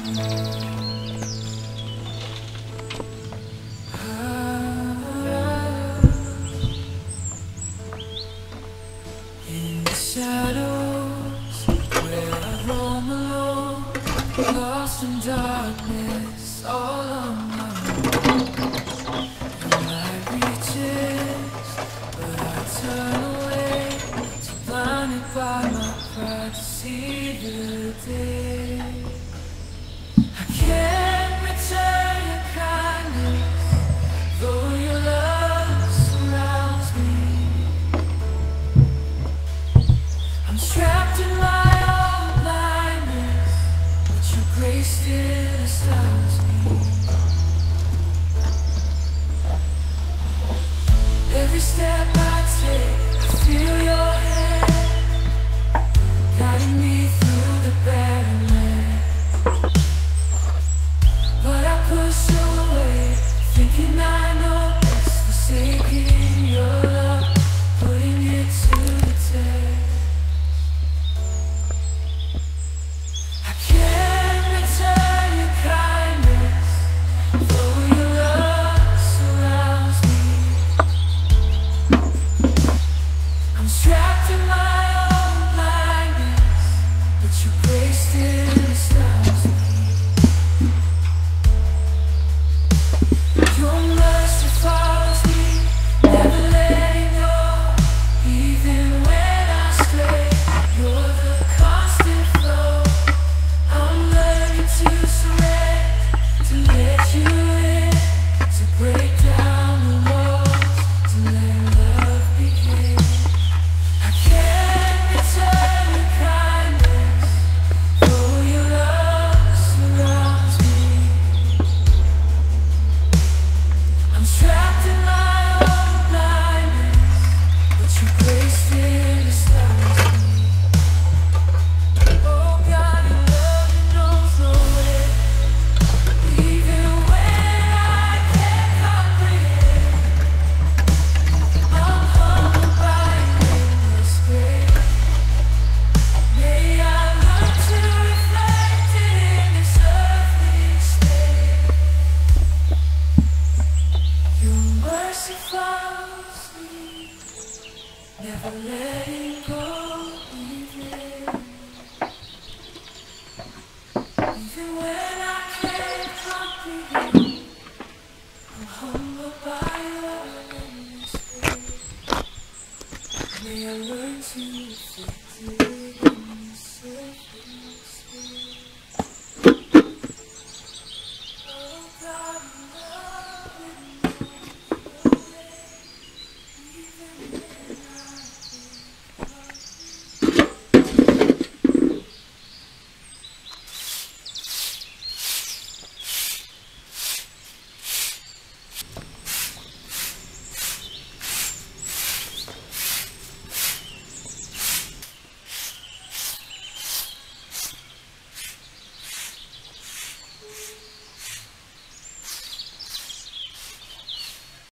In the shadows where I roam alone, lost in darkness, all on my own. The light reaches, but I turn away, so blinded by my pride to see the day. I can't return your kindness, though your love surrounds me. I'm trapped in my own blindness, but your grace still astounds me. Every step I take, I feel your hand guiding me through the barren land. But I push away, thinking I know best, forsaking your love, putting it to the test. I can't return your kindness, though your love surrounds me. I'm trapped in my own blindness, but your grace still astounds me. Your mercy follows me, never letting go, even when I stray. You're the constant flow. I'm learning to surrender, to let you in, to break down the walls, to let love begin. I can't return your kindness, though your love surrounds me. I'm trapped in my own blindness, but your grace still astounds me. Oh God, your love knows no end, even when I can't comprehend. I'm humbled by your endless grace. May I learn to reflect it in this earthly state. Your mercy follows me, never letting go, even when I can't comprehend. I'm humbled by your endless grace. May I learn to